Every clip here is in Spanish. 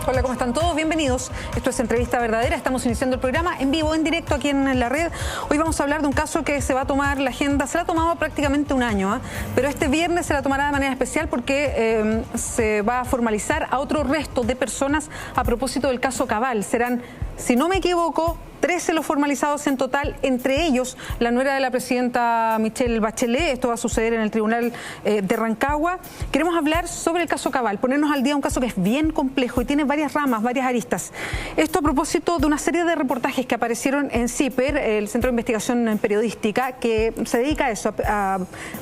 Hola, ¿cómo están todos? Bienvenidos. Esto es Entrevista Verdadera. Estamos iniciando el programa en vivo, en directo aquí en la red. Hoy vamos a hablar de un caso que se va a tomar la agenda. Se la ha tomado prácticamente un año, pero este viernes se la tomará de manera especial porque se va a formalizar a otro resto de personas a propósito del caso Cabal. Serán, si no me equivoco, 13 los formalizados en total, entre ellos la nuera de la presidenta Michelle Bachelet. Esto va a suceder en el Tribunal de Rancagua. Queremos hablar sobre el caso Cabal, ponernos al día un caso que es bien complejo y tiene varias ramas, varias aristas. Esto a propósito de una serie de reportajes que aparecieron en CIPER, el Centro de Investigación Periodística, que se dedica a eso, a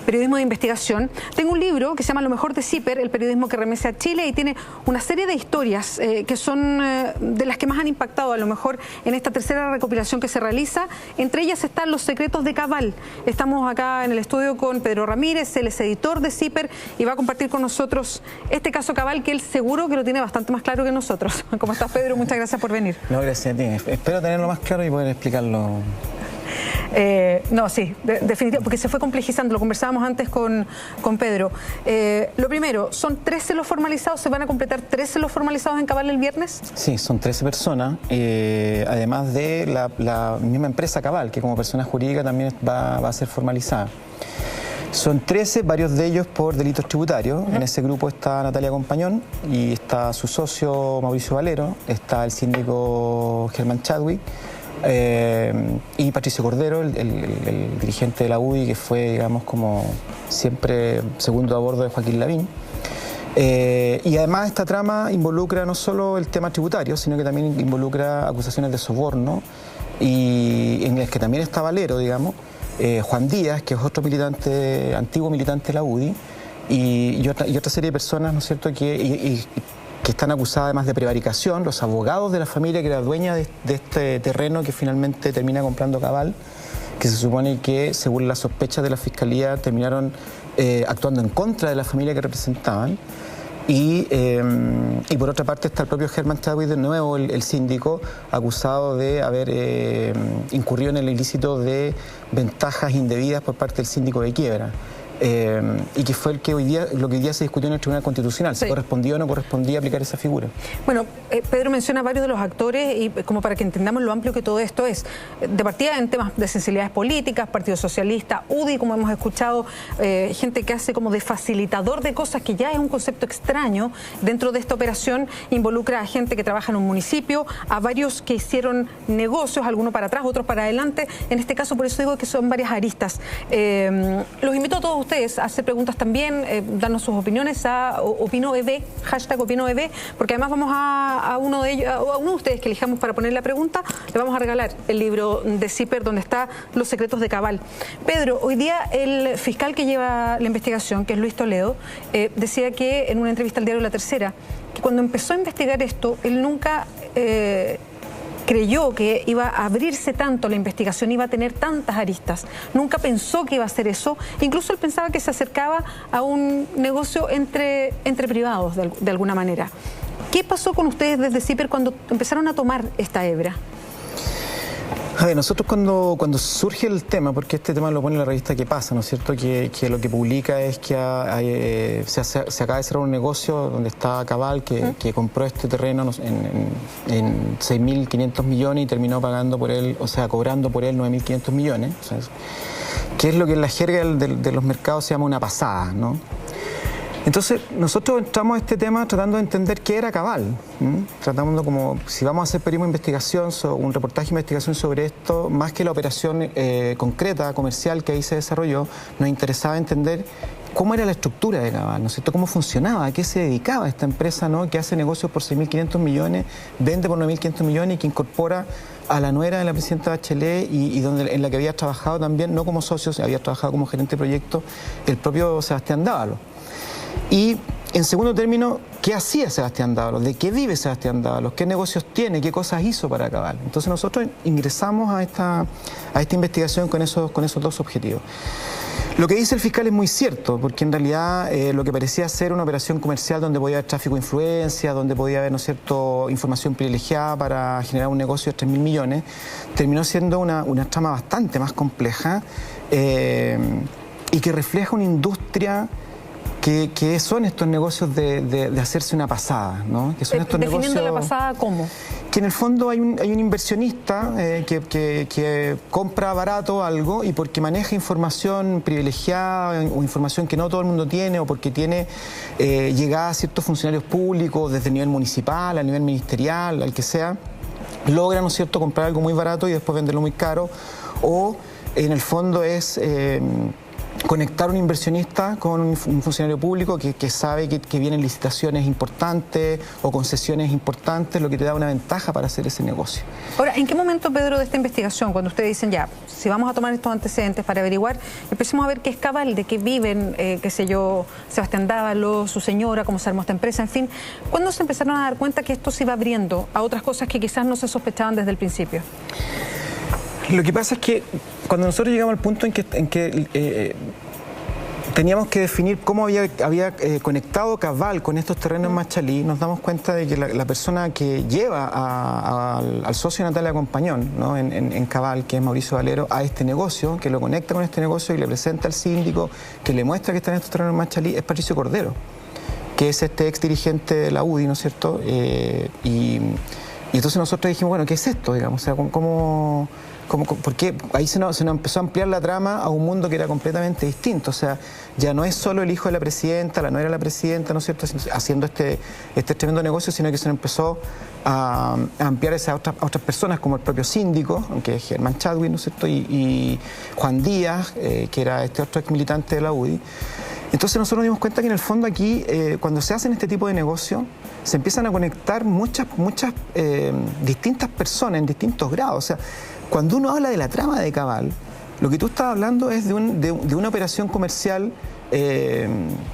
periodismo de investigación. Tengo un libro que se llama Lo mejor de CIPER, el periodismo que remece a Chile, y tiene una serie de historias que son de las que más han impactado a lo mejor en esta tercera recopilación que se realiza. Entre ellas están los secretos de Cabal. Estamos acá en el estudio con Pedro Ramírez, él es editor de CIPER y va a compartir con nosotros este caso Cabal, que él seguro que lo tiene bastante más claro que nosotros. ¿Cómo estás, Pedro? Muchas gracias por venir. No, gracias a ti. Espero tenerlo más claro y poder explicarlo. No, sí, definitivamente, porque se fue complejizando, lo conversábamos antes con Pedro. Lo primero, ¿son 13 los formalizados? ¿Se van a completar 13 los formalizados en Cabal el viernes? Sí, son 13 personas, además de la misma empresa Cabal, que como persona jurídica también va a ser formalizada. Son 13, varios de ellos por delitos tributarios. En ese grupo está Natalia Compañón y está su socio Mauricio Valero, está el síndico Germán Chadwick, y Patricio Cordero, el dirigente de la UDI, que fue, digamos, como siempre segundo a bordo de Joaquín Lavín. Y además esta trama involucra no solo el tema tributario, sino que también involucra acusaciones de soborno, y en las que también está Valero, digamos, Juan Díaz, que es otro militante, antiguo militante de la UDI, y otra serie de personas, ¿no es cierto?, que están acusadas además de prevaricación, los abogados de la familia que era dueña de este terreno que finalmente termina comprando Cabal, que se supone que, según las sospechas de la Fiscalía, terminaron actuando en contra de la familia que representaban. Y por otra parte está el propio Germán Chadwick, de nuevo el síndico, acusado de haber incurrido en el ilícito de ventajas indebidas por parte del síndico de quiebra. Y que fue lo que hoy día se discutió en el Tribunal Constitucional, si correspondía o no correspondía aplicar esa figura. Bueno, Pedro menciona varios de los actores, y como para que entendamos lo amplio que todo esto es, de partida en temas de sensibilidades políticas, Partido Socialista, UDI, como hemos escuchado, gente que hace como de facilitador de cosas, que ya es un concepto extraño dentro de esta operación. Involucra a gente que trabaja en un municipio, a varios que hicieron negocios, algunos para atrás, otros para adelante. En este caso, por eso digo que son varias aristas. Los invito a todos ustedes a hacer preguntas también, darnos sus opiniones a OpinoEB, hashtag OpinoEB, porque además vamos a uno de ellos, a uno de ustedes que elijamos para poner la pregunta, le vamos a regalar el libro de CIPER donde está Los secretos de Cabal. Pedro, hoy día el fiscal que lleva la investigación, que es Luis Toledo, decía que en una entrevista al diario La Tercera, que cuando empezó a investigar esto, él nunca creyó que iba a abrirse tanto la investigación, iba a tener tantas aristas. Nunca pensó que iba a hacer eso. Incluso él pensaba que se acercaba a un negocio entre privados, de alguna manera. ¿Qué pasó con ustedes desde CIPER cuando empezaron a tomar esta hebra? A ver, nosotros cuando surge el tema, porque este tema lo pone la revista ¿Qué pasa?, ¿no es cierto?, que lo que publica es que se acaba de cerrar un negocio donde está Cabal, que compró este terreno en 6.500 millones y terminó pagando por él, o sea, cobrando por él 9.500 millones, o sea, que es lo que en la jerga de los mercados se llama una pasada, ¿no? Entonces, nosotros entramos a este tema tratando de entender qué era Cabal, tratando como, si vamos a hacer periodismo de investigación, un reportaje de investigación sobre esto, más que la operación concreta, comercial que ahí se desarrolló, nos interesaba entender cómo era la estructura de Cabal, ¿no es cierto?, cómo funcionaba, a qué se dedicaba esta empresa, ¿no?, que hace negocios por 6.500 millones, vende por 9.500 millones y que incorpora a la nuera de la presidenta Bachelet y en la que había trabajado también, no como socios, había trabajado como gerente de proyecto, el propio Sebastián Dávalo. Y, en segundo término, ¿qué hacía Sebastián Dávalo? ¿De qué vive Sebastián Dávalo? ¿Qué negocios tiene? ¿Qué cosas hizo para Cabal? Entonces nosotros ingresamos a esta investigación con esos dos objetivos. Lo que dice el fiscal es muy cierto, porque en realidad lo que parecía ser una operación comercial donde podía haber tráfico de influencia, donde podía haber, ¿no es cierto?, información privilegiada para generar un negocio de 3.000 millones, terminó siendo una trama bastante más compleja y que refleja una industria que son estos negocios de hacerse una pasada, ¿no? Que son estos definiendo negocios, la pasada, ¿cómo? Que en el fondo hay un inversionista que compra barato algo y porque maneja información privilegiada o información que no todo el mundo tiene o porque tiene llegada a ciertos funcionarios públicos desde el nivel municipal, al nivel ministerial, al que sea, logra, ¿no es cierto?, comprar algo muy barato y después venderlo muy caro, o en el fondo es conectar un inversionista con un funcionario público que sabe que vienen licitaciones importantes o concesiones importantes, lo que te da una ventaja para hacer ese negocio. Ahora, ¿en qué momento, Pedro, de esta investigación, cuando ustedes dicen ya, si vamos a tomar estos antecedentes para averiguar, empecemos a ver qué es Cabal, de qué viven, qué sé yo, Sebastián Dávalo, su señora, cómo se armó esta empresa, en fin, ¿cuándo se empezaron a dar cuenta que esto se iba abriendo a otras cosas que quizás no se sospechaban desde el principio? Lo que pasa es que cuando nosotros llegamos al punto en que teníamos que definir cómo había conectado Cabal con estos terrenos en Machalí, nos damos cuenta de que la persona que lleva al socio de Natalia Compañón, ¿no?, en Cabal, que es Mauricio Valero, a este negocio, que lo conecta con este negocio y le presenta al síndico, que le muestra que están estos terrenos en Machalí, es Patricio Cordero, que es este ex dirigente de la UDI, ¿no es cierto? Y entonces nosotros dijimos, bueno, ¿qué es esto? Digamos, o sea, porque ahí se nos empezó a ampliar la trama a un mundo que era completamente distinto. O sea, ya no es solo el hijo de la presidenta, la nuera de la presidenta, ¿no es cierto?, haciendo este tremendo negocio, sino que se nos empezó a ampliar a otras personas, como el propio síndico, que es Germán Chadwick, ¿no es cierto?, y Juan Díaz, que era este otro ex militante de la UDI. Entonces nosotros nos dimos cuenta que en el fondo aquí, cuando se hacen este tipo de negocios, se empiezan a conectar muchas distintas personas en distintos grados. O sea, cuando uno habla de la trama de Cabal, lo que tú estás hablando es de una operación comercial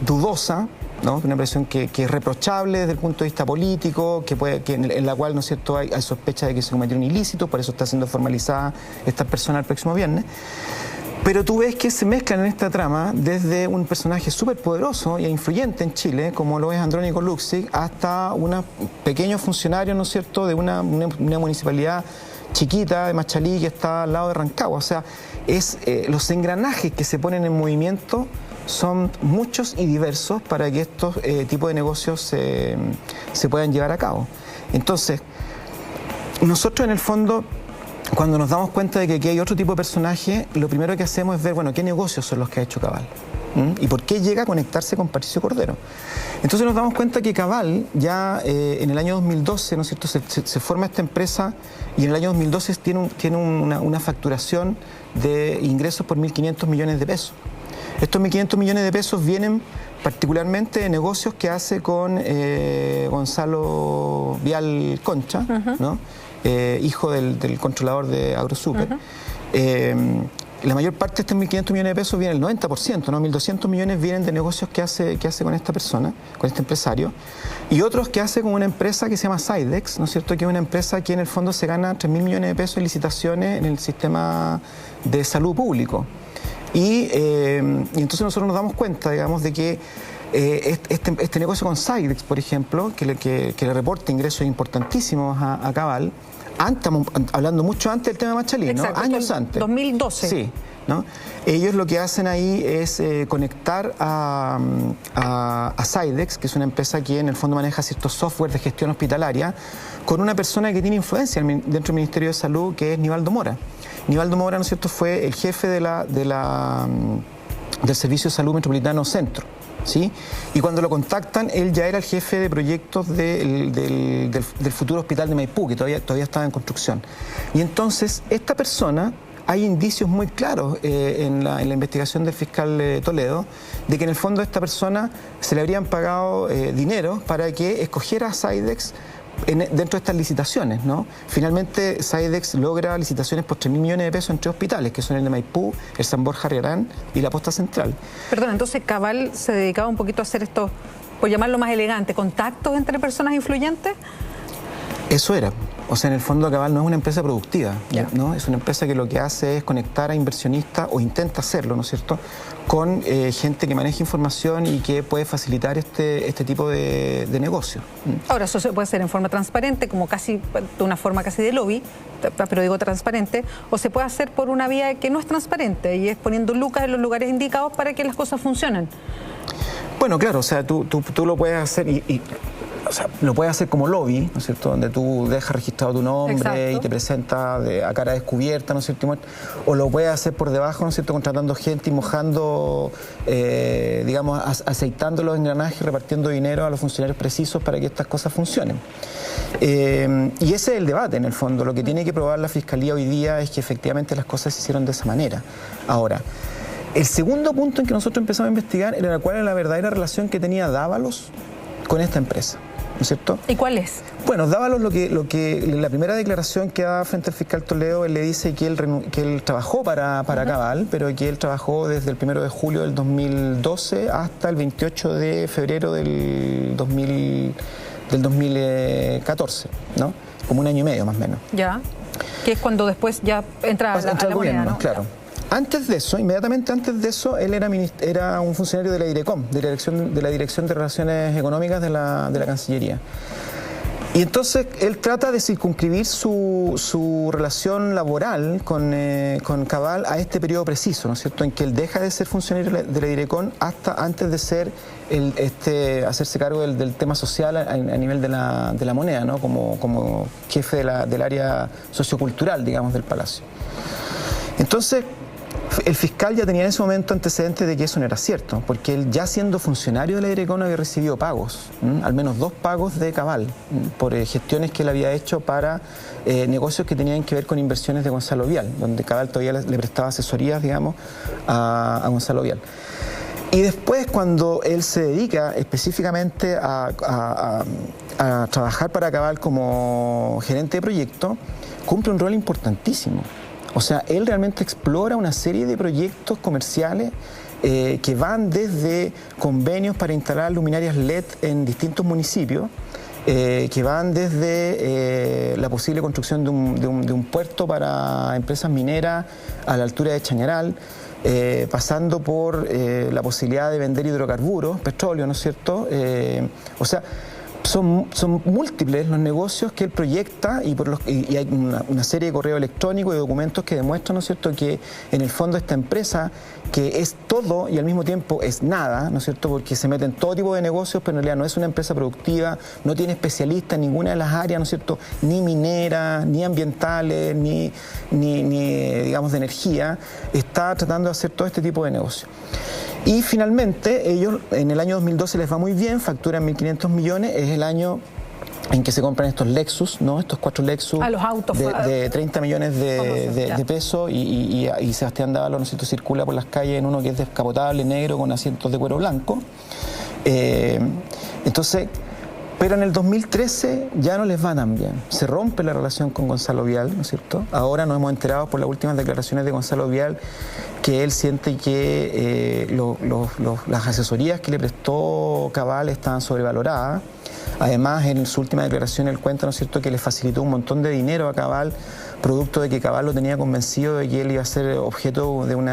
dudosa, ¿no?, una operación que es reprochable desde el punto de vista político, en la cual, ¿no es cierto?, hay sospecha de que se cometió un ilícito, por eso está siendo formalizada esta persona el próximo viernes. Pero tú ves que se mezclan en esta trama desde un personaje súper poderoso e influyente en Chile, como lo es Andrónico Luksic, hasta un pequeño funcionario, ¿no es cierto?, de una municipalidad chiquita de Machalí que está al lado de Rancagua. O sea, los engranajes que se ponen en movimiento son muchos y diversos para que estos tipos de negocios se puedan llevar a cabo. Entonces, nosotros en el fondo, cuando nos damos cuenta de que aquí hay otro tipo de personaje, lo primero que hacemos es ver, bueno, qué negocios son los que ha hecho Cabal y por qué llega a conectarse con Patricio Cordero. Entonces nos damos cuenta que Cabal ya en el año 2012, ¿no es cierto?, se forma esta empresa y en el año 2012 tiene una facturación de ingresos por 1.500 millones de pesos. Estos 1.500 millones de pesos vienen particularmente de negocios que hace con Gonzalo Vial Concha, ¿no?, hijo del controlador de Agrosuper. La mayor parte de estos 1.500 millones de pesos viene, el 90%, ¿no? 1.200 millones vienen de negocios que hace con esta persona, con este empresario, y otros que hace con una empresa que se llama Sidex, ¿no es cierto?, que es una empresa que en el fondo se gana 3.000 millones de pesos en licitaciones en el sistema de salud público. Y entonces nosotros nos damos cuenta, digamos, de que este negocio con Sidex, por ejemplo, que le reporta ingresos importantísimos a Cabal, estamos hablando mucho antes del tema de Machalí, ¿no? Exacto, Años antes. 2012. Sí, ¿no? Ellos lo que hacen ahí es conectar a Sidex, que es una empresa que en el fondo maneja ciertos software de gestión hospitalaria, con una persona que tiene influencia dentro del Ministerio de Salud, que es Nivaldo Mora. Nivaldo Mora, ¿no es cierto?, fue el jefe del Servicio de Salud Metropolitano Centro, ¿sí? Y cuando lo contactan, él ya era el jefe de proyectos del futuro hospital de Maipú, que todavía estaba en construcción. Y entonces, esta persona, hay indicios muy claros en la investigación del fiscal Toledo, de que en el fondo a esta persona se le habrían pagado dinero para que escogiera a Sidex dentro de estas licitaciones, ¿no? Finalmente, Sidex logra licitaciones por 3.000 millones de pesos en 3 hospitales, que son el de Maipú, el San Borja Riarán y la Posta Central. Perdón, entonces Cabal se dedicaba un poquito a hacer esto, por llamarlo más elegante, contactos entre personas influyentes. Eso era. O sea, en el fondo Cabal no es una empresa productiva, ¿no? Es una empresa que lo que hace es conectar a inversionistas, o intenta hacerlo, ¿no es cierto?, con gente que maneja información y que puede facilitar este tipo de negocio. Ahora, eso se puede hacer en forma transparente, como casi de una forma casi de lobby, pero digo transparente, o se puede hacer por una vía que no es transparente y es poniendo lucas en los lugares indicados para que las cosas funcionen. Bueno, claro, o sea, tú lo puedes hacer o sea, lo puedes hacer como lobby, ¿no es cierto?, donde tú dejas registrado tu nombre. Exacto. Y te presentas a cara descubierta, ¿no es cierto?, o lo puedes hacer por debajo, ¿no es cierto?, contratando gente y mojando, digamos, aceitando los engranajes, repartiendo dinero a los funcionarios precisos para que estas cosas funcionen. Y ese es el debate, en el fondo. Lo que tiene que probar la Fiscalía hoy día es que efectivamente las cosas se hicieron de esa manera. Ahora, el segundo punto en que nosotros empezamos a investigar era cuál era la verdadera relación que tenía Dávalos con esta empresa, ¿no es cierto? ¿Y cuál es? Bueno, Dávalos, lo que la primera declaración que da frente al fiscal Toledo, él le dice que él trabajó para Cabal, pero que él trabajó desde el 1 de julio del 2012 hasta el 28 de febrero del 2014, ¿no? Como un año y medio más o menos. Ya, que es cuando después ya entra a la gobierno, moneda, ¿no? Claro. Antes de eso, inmediatamente antes de eso, él era un funcionario de la DIRECOM, de la Dirección de Relaciones Económicas de la Cancillería. Y entonces él trata de circunscribir su relación laboral con Cabal a este periodo preciso, ¿no es cierto?, en que él deja de ser funcionario de la DIRECOM hasta antes de ser hacerse cargo del tema social a nivel de la moneda, ¿no?, como jefe del área sociocultural, digamos, del Palacio. Entonces, el fiscal ya tenía en ese momento antecedentes de que eso no era cierto, porque él, ya siendo funcionario de la DIRECOM, había recibido pagos, al menos 2 pagos de Cabal, por gestiones que él había hecho para negocios que tenían que ver con inversiones de Gonzalo Vial, donde Cabal todavía le prestaba asesorías, digamos, a Gonzalo Vial. Y después, cuando él se dedica específicamente a trabajar para Cabal como gerente de proyecto, cumple un rol importantísimo. O sea, él realmente explora una serie de proyectos comerciales que van desde convenios para instalar luminarias LED en distintos municipios, que van desde la posible construcción de un puerto para empresas mineras a la altura de Chañaral, pasando por la posibilidad de vender hidrocarburos, petróleo, ¿no es cierto? O sea, son múltiples los negocios que él proyecta y hay una serie de correos electrónicos y documentos que demuestran, ¿no es cierto?, que en el fondo esta empresa, que es todo y al mismo tiempo es nada, ¿no es cierto?, porque se mete en todo tipo de negocios, pero en realidad no es una empresa productiva, no tiene especialistas en ninguna de las áreas, ¿no es cierto?, ni mineras, ni ambientales, ni digamos de energía, está tratando de hacer todo este tipo de negocios. Y finalmente, ellos en el año 2012 les va muy bien, facturan 1.500 millones, es el año en que se compran estos Lexus, ¿no? Estos 4 Lexus los autos de 30 millones de pesos y Sebastián Dávalos, ¿no es cierto?, circula por las calles en uno que es descapotable, negro, con asientos de cuero blanco. Entonces, pero en el 2013 ya no les va tan bien. Se rompe la relación con Gonzalo Vial, ¿no es cierto? Ahora nos hemos enterado por las últimas declaraciones de Gonzalo Vial que él siente que las asesorías que le prestó Cabal estaban sobrevaloradas. Además, en su última declaración él cuenta, ¿no es cierto?, que le facilitó un montón de dinero a Cabal, producto de que Cabal lo tenía convencido de que él iba a ser objeto de un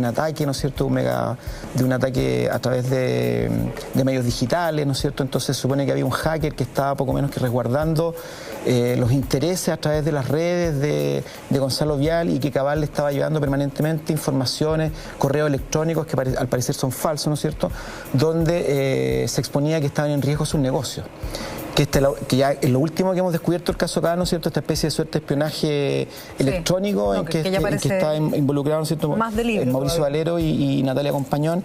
ataque, ¿no es cierto?, de un ataque a través de medios digitales, ¿no es cierto? Entonces se supone que había un hacker que estaba poco menos que resguardando los intereses a través de las redes de Gonzalo Vial, y que Cabal le estaba llevando permanentemente informaciones, correos electrónicos que al parecer son falsos, ¿no es cierto?, donde se exponía que estaban en riesgo sus negocios. Que ya es lo último que hemos descubierto el caso acá, ¿no es cierto?, esta especie de suerte de espionaje electrónico en que está involucrado, ¿no es cierto?, Mauricio Valero y Natalia Compañón,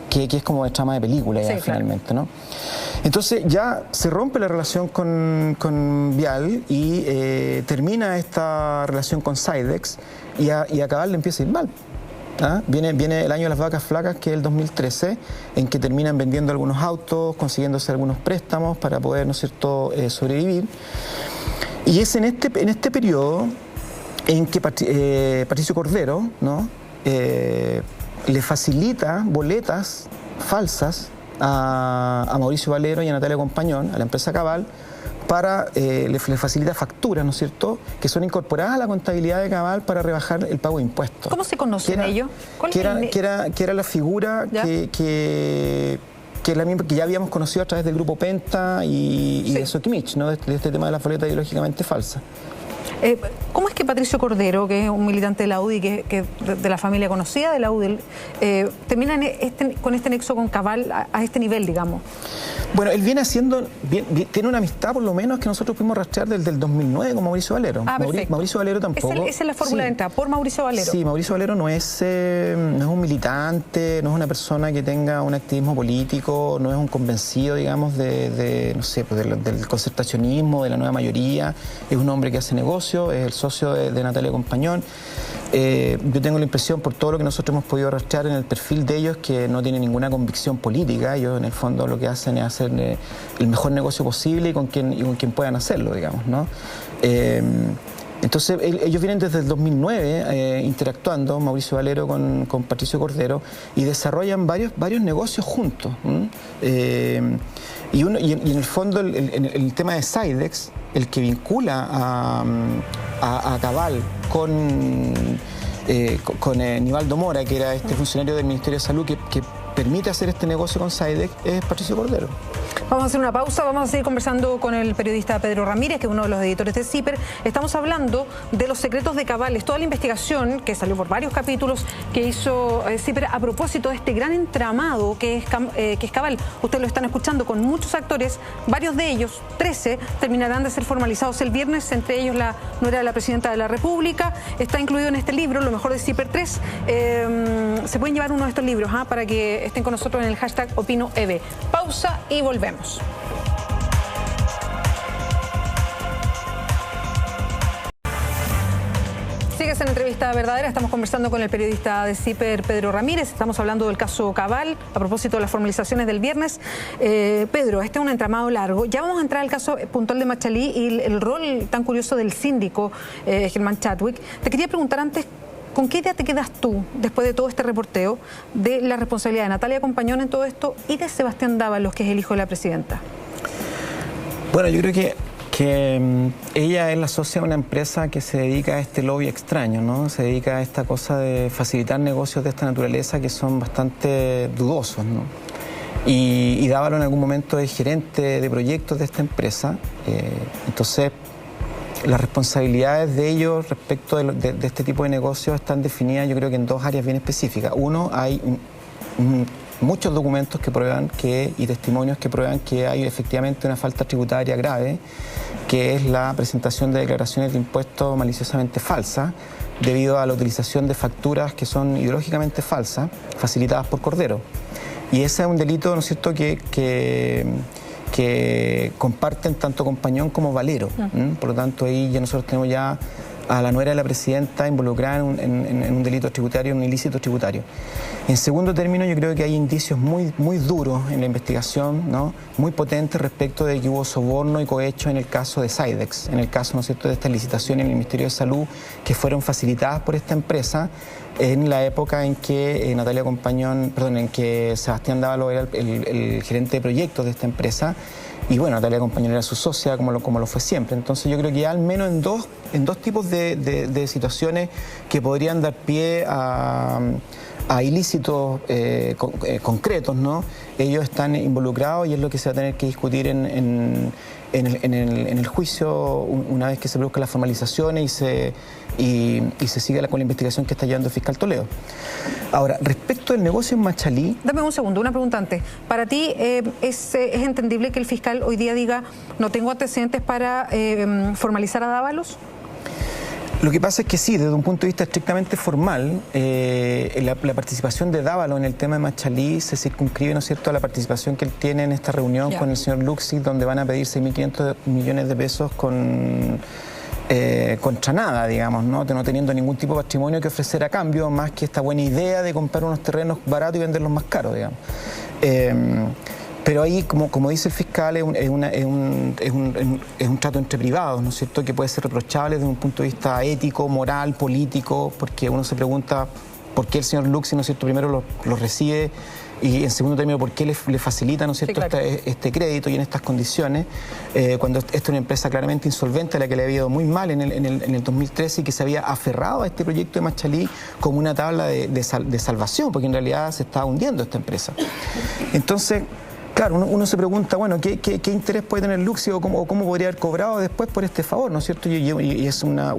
que es como de trama de película ya, finalmente, ¿no? Entonces ya se rompe la relación con Vial y termina esta relación con Sidex y a Cabal le empieza a ir mal. Viene el año de las vacas flacas, que es el 2013, en que terminan vendiendo algunos autos, consiguiéndose algunos préstamos para poder, ¿no es cierto?, sobrevivir. Y es en este periodo en que Patricio Cordero, ¿no?, le facilita boletas falsas a Mauricio Valero y a Natalia Compañón, a la empresa Cabal, le facilita facturas, ¿no es cierto?, que son incorporadas a la contabilidad de Cabal para rebajar el pago de impuestos. ¿Cómo se conocen ellos? Que era la figura que ya habíamos conocido a través del grupo Penta y de Sokimich, ¿no?, de este tema de la boleta ideológicamente falsa. ¿Cómo es que Patricio Cordero, que es un militante de la UDI, que de la familia conocida de la UDI, termina con este nexo con Cabal a este nivel, digamos? Bueno, él viene haciendo, tiene una amistad por lo menos que nosotros pudimos rastrear desde el 2009 con Mauricio Valero. Mauricio Valero tampoco. Esa es la fórmula de entrada, por Mauricio Valero. Sí, Mauricio Valero no es un militante, no es una persona que tenga un activismo político, no es un convencido, digamos, no sé, pues del concertacionismo, de la nueva mayoría. Es un hombre que hace negocio, es el socio de Natalia Compañón. Yo tengo la impresión, por todo lo que nosotros hemos podido rastrear en el perfil de ellos, que no tienen ninguna convicción política. Ellos, en el fondo, lo que hacen es hacer el mejor negocio posible y con quien puedan hacerlo, digamos, ¿no? Entonces, ellos vienen desde el 2009 interactuando, Mauricio Valero con Patricio Cordero, y desarrollan varios negocios juntos. Y en el fondo, el tema de Sidex, el que vincula a Cabal con Nivaldo Mora, que era este funcionario del Ministerio de Salud que permite hacer este negocio con Sidex, es Patricio Cordero. Vamos a hacer una pausa, vamos a seguir conversando con el periodista Pedro Ramírez, que es uno de los editores de CIPER. Estamos hablando de los secretos de Cabal, es toda la investigación que salió por varios capítulos que hizo CIPER a propósito de este gran entramado que es Cabal. Ustedes lo están escuchando con muchos actores, varios de ellos, 13, terminarán de ser formalizados el viernes, entre ellos la nuera de la presidenta de la República. Está incluido en este libro, lo mejor de CIPER 3. Se pueden llevar uno de estos libros para que estén con nosotros en el hashtag OpinoEB. Pausa y volvemos. Sigues en Entrevista Verdadera, estamos conversando con el periodista de CIPER, Pedro Ramírez. Estamos hablando del caso Cabal, a propósito de las formalizaciones del viernes. Pedro, este es un entramado largo. Ya vamos a entrar al caso puntual de Machalí y el rol tan curioso del síndico, Germán Chadwick. Te quería preguntar antes, ¿con qué idea te quedas tú, después de todo este reporteo, de la responsabilidad de Natalia Compañón en todo esto y de Sebastián Dávalos, que es el hijo de la presidenta? Bueno, yo creo que ella es la socia de una empresa que se dedica a este lobby extraño, ¿no? Se dedica a esta cosa de facilitar negocios de esta naturaleza que son bastante dudosos, ¿no? Y Dávalos en algún momento es gerente de proyectos de esta empresa. Entonces, las responsabilidades de ellos respecto de este tipo de negocios están definidas, yo creo que en dos áreas bien específicas. Uno, hay muchos documentos que prueban y testimonios que prueban que hay efectivamente una falta tributaria grave, que es la presentación de declaraciones de impuestos maliciosamente falsas, debido a la utilización de facturas que son ideológicamente falsas, facilitadas por Cordero. Y ese es un delito, ¿no es cierto?, que comparten tanto Compañón como Valero. Por lo tanto, ahí ya nosotros tenemos ya a la nuera de la presidenta involucrada en un delito tributario, en un ilícito tributario. En segundo término, yo creo que hay indicios muy duros en la investigación, ¿no?, muy potentes respecto de que hubo soborno y cohecho en el caso de Sidex, en el caso, ¿no es cierto?, de estas licitaciones en el Ministerio de Salud que fueron facilitadas por esta empresa en la época en que en que Sebastián Dávalos era el gerente de proyectos de esta empresa. Y bueno, Natalia Compañón era su socia, como lo fue siempre. Entonces yo creo que ya al menos en dos tipos de situaciones que podrían dar pie a ilícitos concretos, ¿no? Ellos están involucrados y es lo que se va a tener que discutir en el juicio una vez que se produzcan las formalizaciones y se siga con la investigación que está llevando el fiscal Toledo. Ahora, respecto del negocio en Machalí... Dame un segundo, una pregunta antes. ¿Para ti es entendible que el fiscal hoy día diga no tengo antecedentes para formalizar a Dávalos? Lo que pasa es que sí, desde un punto de vista estrictamente formal, la participación de Dávalos en el tema de Machalí se circunscribe, ¿no es cierto?, a la participación que él tiene en esta reunión con el señor Luxig, donde van a pedir 6.500 millones de pesos contra nada, digamos, ¿no? No teniendo ningún tipo de patrimonio que ofrecer a cambio, más que esta buena idea de comprar unos terrenos baratos y venderlos más caros, digamos. Pero ahí, como dice el fiscal, es un trato entre privados, ¿no es cierto?, que puede ser reprochable desde un punto de vista ético, moral, político, porque uno se pregunta por qué el señor Luxig, ¿no es cierto?, primero lo recibe y en segundo término por qué le facilita, ¿no es cierto?, sí, claro, este crédito y en estas condiciones, cuando esta es una empresa claramente insolvente a la que le había ido muy mal en el 2013 y que se había aferrado a este proyecto de Machalí como una tabla de salvación, porque en realidad se estaba hundiendo esta empresa. Entonces, Claro, uno se pregunta, bueno, ¿qué interés puede tener Luxi o cómo podría haber cobrado después por este favor, ¿no es cierto? Y es una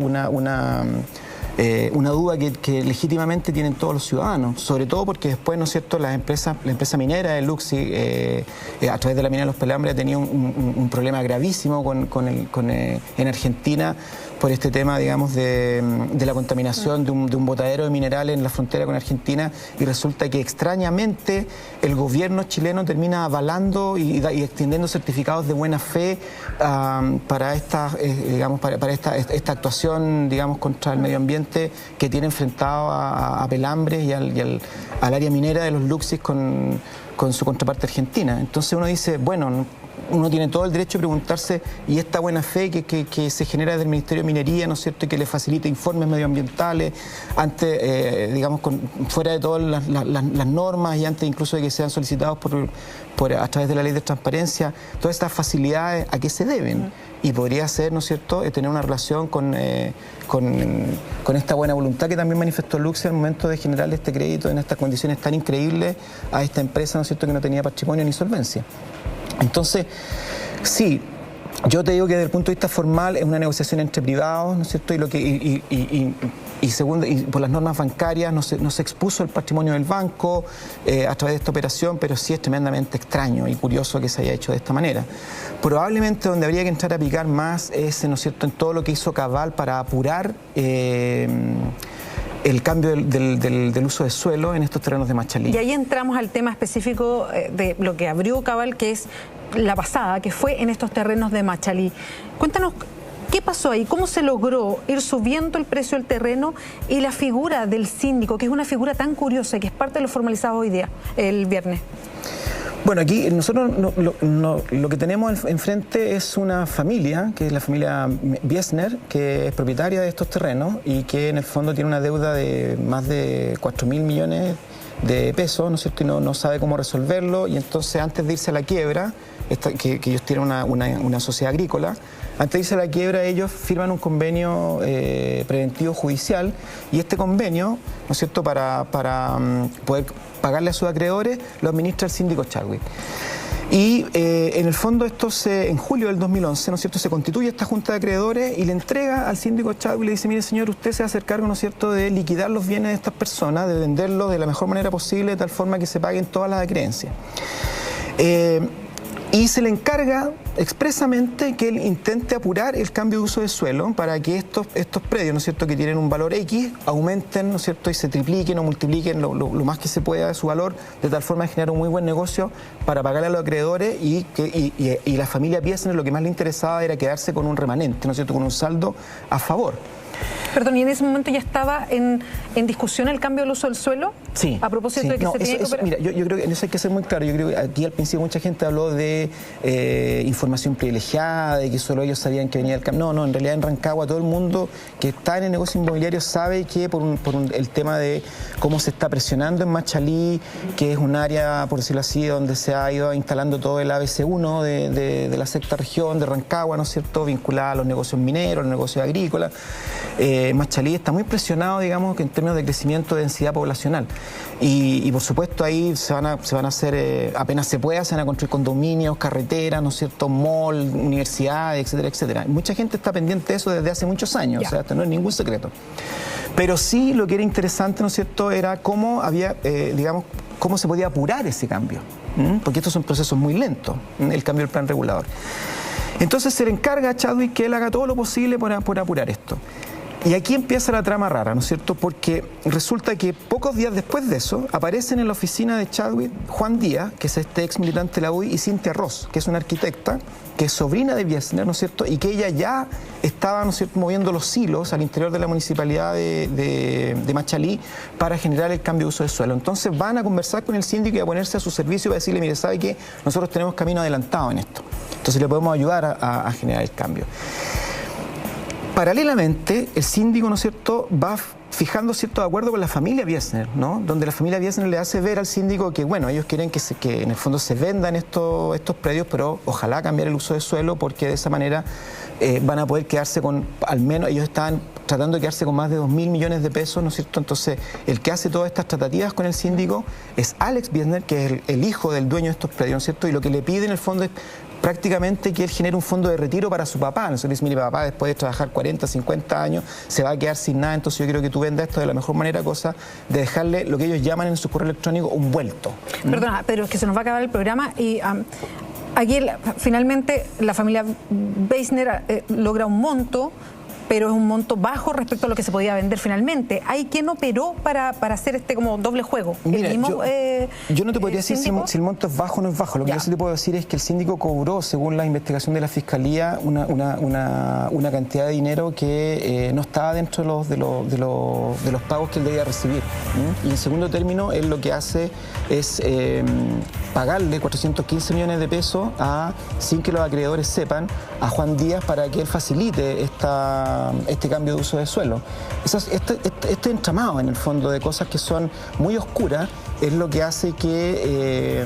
duda que legítimamente tienen todos los ciudadanos, sobre todo porque después, ¿no es cierto?, la empresa minera de Luxi, a través de la mina de Los Pelambres, ha tenido un problema gravísimo en Argentina por este tema, digamos, de la contaminación de un botadero de minerales en la frontera con Argentina, y resulta que extrañamente el gobierno chileno termina avalando y extendiendo certificados de buena fe para esta actuación, digamos, contra el medio ambiente que tiene enfrentado a Pelambres y al área minera de los Luxis con su contraparte argentina. Entonces uno dice, bueno, uno tiene todo el derecho de preguntarse, y esta buena fe que se genera desde el Ministerio de Minería, ¿no es cierto?, y que le facilita informes medioambientales antes, digamos, fuera de todas las normas y antes incluso de que sean solicitados a través de la ley de transparencia, todas estas facilidades, ¿a qué se deben? Y podría ser, ¿no es cierto?, tener una relación con esta buena voluntad que también manifestó Luxi al momento de generar este crédito en estas condiciones tan increíbles a esta empresa, ¿no es cierto?, que no tenía patrimonio ni solvencia. Entonces, sí, yo te digo que desde el punto de vista formal es una negociación entre privados, ¿no es cierto? Segundo, y por las normas bancarias no se expuso el patrimonio del banco a través de esta operación, pero sí es tremendamente extraño y curioso que se haya hecho de esta manera. Probablemente donde habría que entrar a picar más es, ¿no es cierto?, en todo lo que hizo Cabal para apurar el cambio del uso de suelo en estos terrenos de Machalí. Y ahí entramos al tema específico de lo que abrió Cabal, que es la pasada, que fue en estos terrenos de Machalí. Cuéntanos, ¿qué pasó ahí? ¿Cómo se logró ir subiendo el precio del terreno y la figura del síndico, que es una figura tan curiosa y que es parte de lo formalizado hoy día, el viernes? Bueno, aquí nosotros lo que tenemos enfrente es una familia, que es la familia Biesner, que es propietaria de estos terrenos y que en el fondo tiene una deuda de más de 4.000 millones de pesos, ¿no es cierto?, y no sabe cómo resolverlo, y entonces antes de irse a la quiebra, que ellos tienen una sociedad agrícola, antes de irse a la quiebra ellos firman un convenio preventivo judicial, y este convenio, ¿no es cierto?, para poder pagarle a sus acreedores, lo administra el síndico Chadwick. Y en el fondo en julio del 2011, ¿no es cierto?, se constituye esta junta de acreedores y le entrega al síndico Chadwick y le dice, mire señor, usted se va a hacer cargo, ¿no es cierto?, de liquidar los bienes de estas personas, de venderlos de la mejor manera posible, de tal forma que se paguen todas las acreencias. Y se le encarga expresamente que él intente apurar el cambio de uso de suelo para que estos predios, ¿no es cierto?, que tienen un valor X, aumenten, ¿no es cierto?, y se tripliquen o multipliquen lo más que se pueda de su valor, de tal forma de generar un muy buen negocio para pagarle a los acreedores, y la familia Biesner lo que más le interesaba era quedarse con un remanente, ¿no es cierto?, con un saldo a favor. Perdón, ¿y en ese momento ya estaba en discusión el cambio del uso del suelo? Sí. A propósito de que se tenía que operar. Mira, yo creo que en eso hay que ser muy claro. Yo creo que aquí al principio mucha gente habló de información privilegiada, de que solo ellos sabían que venía el cambio. No, en realidad en Rancagua todo el mundo que está en el negocio inmobiliario sabe que por el tema de cómo se está presionando en Machalí, que es un área, por decirlo así, donde se ha ido instalando todo el ABC1 de la sexta región de Rancagua, ¿no es cierto?, vinculada a los negocios mineros, los negocios agrícolas. Machalí está muy presionado, digamos, que en términos de crecimiento de densidad poblacional. Y por supuesto ahí se van a hacer, apenas se pueda, se van a construir condominios, carreteras, ¿no es cierto?, mall, universidades, etcétera, etcétera. Mucha gente está pendiente de eso desde hace muchos años, o sea, esto no es ningún secreto. Pero sí lo que era interesante, ¿no es cierto?, era cómo había, digamos, cómo se podía apurar ese cambio, porque estos son procesos muy lentos, el cambio del plan regulador. Entonces se le encarga a Chadwick que él haga todo lo posible por apurar esto. Y aquí empieza la trama rara, ¿no es cierto?, porque resulta que pocos días después de eso aparecen en la oficina de Chadwick Juan Díaz, que es este ex militante de la UDI, y Cintia Ross, que es una arquitecta, que es sobrina de Biesner, ¿no es cierto?, y que ella ya estaba, ¿no es cierto?, moviendo los hilos al interior de la municipalidad de Machalí para generar el cambio de uso de suelo. Entonces van a conversar con el síndico y a ponerse a su servicio para decirle, mire, ¿sabe qué? Nosotros tenemos camino adelantado en esto. Entonces le podemos ayudar a generar el cambio. Paralelamente, el síndico, ¿no es cierto?, va fijando cierto acuerdo con la familia Biesner, ¿no?, donde la familia Biesner le hace ver al síndico que, bueno, ellos quieren que en el fondo se vendan estos predios, pero ojalá cambiar el uso de suelo, porque de esa manera van a poder quedarse con, al menos ellos estaban tratando de quedarse con más de 2.000 millones de pesos, ¿no es cierto? Entonces, el que hace todas estas tratativas con el síndico es Alex Biesner, que es el hijo del dueño de estos predios, ¿no es cierto? Y lo que le pide en el fondo es prácticamente que él genere un fondo de retiro para su papá. Nosotros dice, mire, papá después de trabajar 40, 50 años se va a quedar sin nada, entonces yo quiero que tú vendas esto de la mejor manera, cosa de dejarle lo que ellos llaman en su correo electrónico un vuelto. Perdona, pero es que se nos va a acabar el programa y aquí finalmente la familia Biesner logra un monto, pero es un monto bajo respecto a lo que se podía vender finalmente. ¿Hay quien operó para hacer este como doble juego? Mira, yo no te podría decir si el monto es bajo o no es bajo. Lo que yo sí te puedo decir es que el síndico cobró, según la investigación de la Fiscalía, una cantidad de dinero que no estaba dentro de los pagos que él debía recibir. Y en segundo término, él lo que hace es pagarle 415 millones de pesos sin que los acreedores sepan, a Juan Díaz para que él facilite este cambio de uso de suelo. Este entramado, en el fondo, de cosas que son muy oscuras, es lo que hace que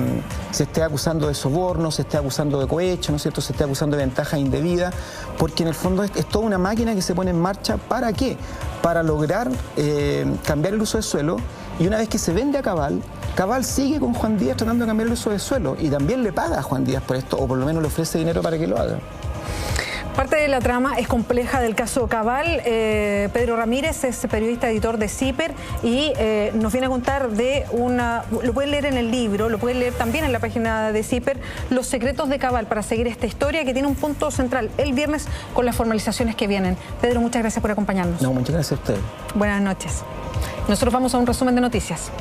se esté acusando de soborno, se esté acusando de cohecho, ¿no es cierto?, se esté acusando de ventaja indebida, porque en el fondo es toda una máquina que se pone en marcha. ¿Para qué? Para lograr cambiar el uso de suelo, y una vez que se vende a Cabal sigue con Juan Díaz tratando de cambiar el uso de suelo y también le paga a Juan Díaz por esto, o por lo menos le ofrece dinero para que lo haga. Parte de la trama es compleja del caso Cabal. Pedro Ramírez es periodista, editor de CIPER y nos viene a contar de lo pueden leer en el libro, lo pueden leer también en la página de CIPER, Los secretos de Cabal, para seguir esta historia que tiene un punto central el viernes con las formalizaciones que vienen. Pedro, muchas gracias por acompañarnos. No, muchas gracias a usted. Buenas noches. Nosotros vamos a un resumen de noticias.